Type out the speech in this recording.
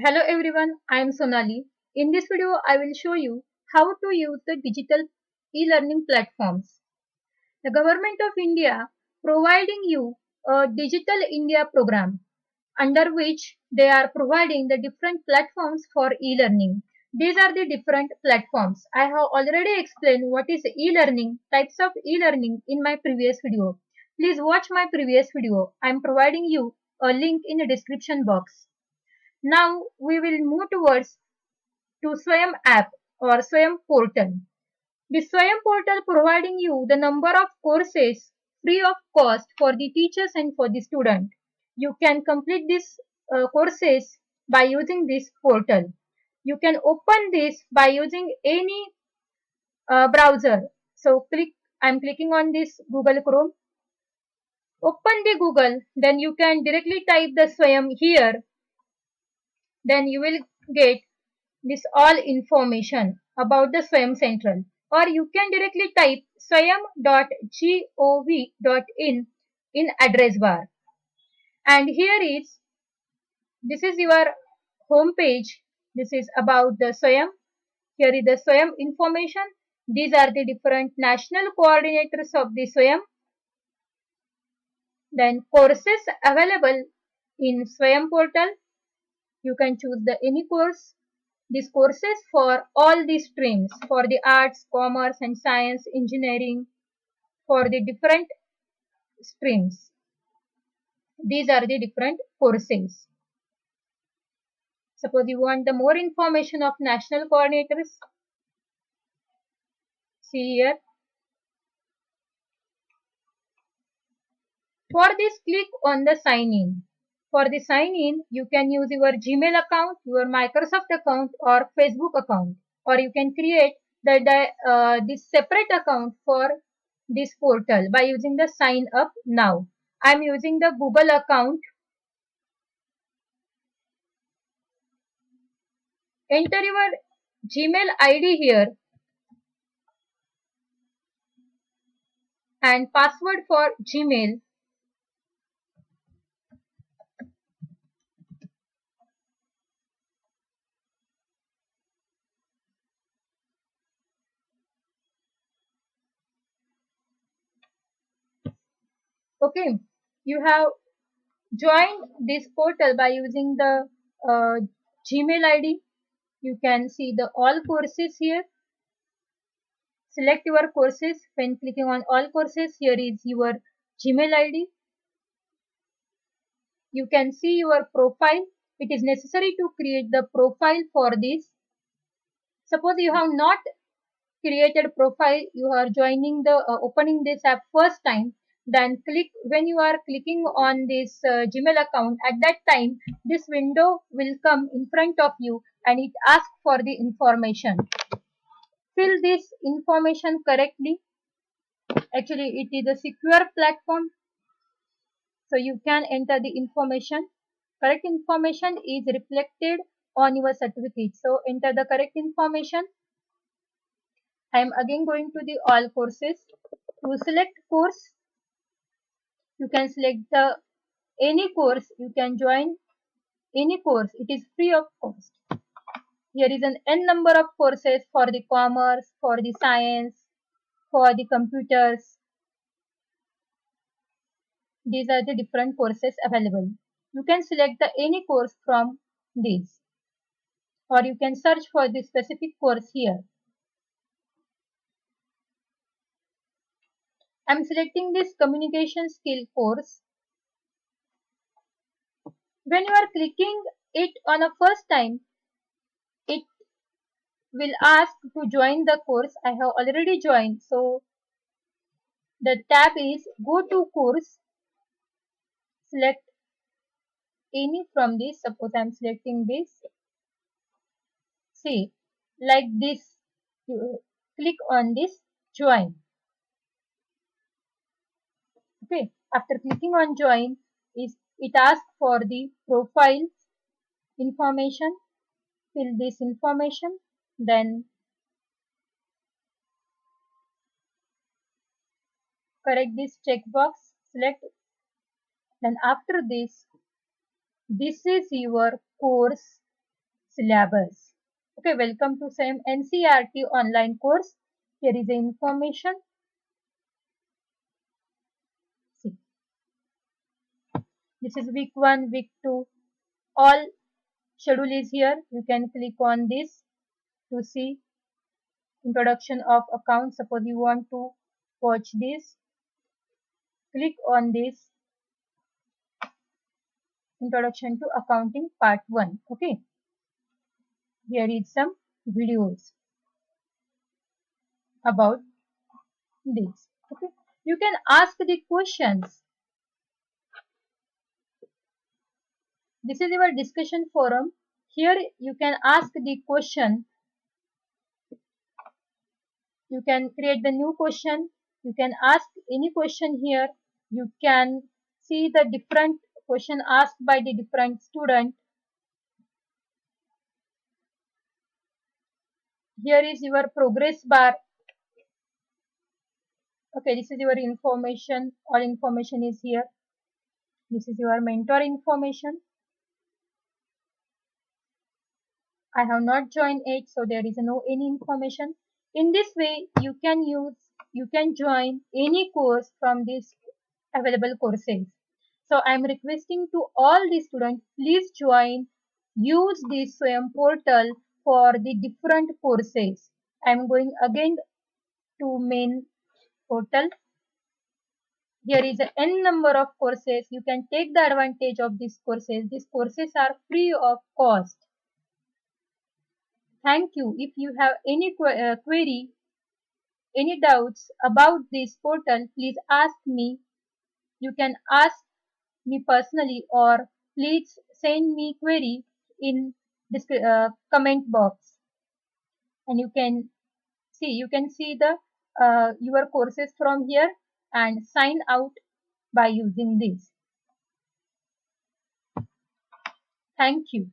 Hello everyone, I am Sonali. In this video, I will show you how to use the digital e-learning platforms. The Government of India providing you a Digital India program under which they are providing the different platforms for e-learning. These are the different platforms. I have already explained what is e-learning, types of e-learning in my previous video. Please watch my previous video. I am providing you a link in the description box. Now we will move towards to Swayam app or Swayam portal. The Swayam portal providing you the number of courses free of cost for the teachers and for the student. You can complete these courses by using this portal. You can open this by using any browser. So I'm clicking on this Google Chrome. Open the Google, then you can directly type the Swayam here. Then you will get this all information about the Swayam Central, or you can directly type swayam.gov.in in address bar. And this is your home page. This is about the Swayam. Here is the Swayam information. These are the different national coordinators of the Swayam. Then courses available in Swayam portal. You can choose any course. These courses for all the streams, for the arts, commerce and science, engineering, for the different streams. These are the different courses. Suppose you want the more information of national coordinators. See here. For this, click on the sign in. For the sign in, you can use your Gmail account, your Microsoft account or Facebook account, or you can create this separate account for this portal by using the sign up now. I am using the Google account. Enter your Gmail ID here and password for Gmail. Okay, you have joined this portal by using the Gmail ID. You can see the all courses here. Select your courses. When clicking on all courses, here is your Gmail ID. You can see your profile. It is necessary to create the profile for this. Suppose you have not created profile, you are joining the opening this app first time, then when you are clicking on this Gmail account, at that time this window will come in front of you and it asks for the information. Fill this information correctly. Actually, it is a secure platform, so you can enter the information. Correct information is reflected on your certificate. So enter the correct information. I am again going to the all courses. To select course, you can select the any course. You can join any course. It is free of cost. Here is an n number of courses for the commerce, for the science, for the computers. These are the different courses available. You can select the any course from these, or you can search for the specific course here. I am selecting this communication skill course. When you are clicking it on a first time, it will ask to join the course. I have already joined. So the tab is go to course. Select any from this. Suppose I am selecting this. See, like this. You click on this join. Okay. After clicking on join, it asks for the profile information. Fill this information. Then correct this checkbox. Select. Then after this is your course syllabus. Okay, welcome to same NCERT online course. Here is the information. See, this is week 1, week 2. All schedule is here. You can click on this to see introduction of account. Suppose you want to watch this, click on this introduction to accounting part 1. Okay, here is some videos about this. Okay, you can ask the questions. This is your discussion forum. Here you can ask the question. You can create the new question. You can ask any question here. You can see the different question asked by the different student. Here is your progress bar. Okay, this is your information. All information is here. This is your mentor information. I have not joined it, so there is no any information. In this way, you can join any course from this available courses. So I am requesting to all the students, please use this SWAYAM portal for the different courses. I am going again to main portal. Here is a n number of courses. You can take the advantage of these courses. These courses are free of cost. Thank you. If you have any query, any doubts about this portal, please ask me. You can ask me personally or please send me query in this comment box. And you can see the your courses from here and sign out by using this. Thank you.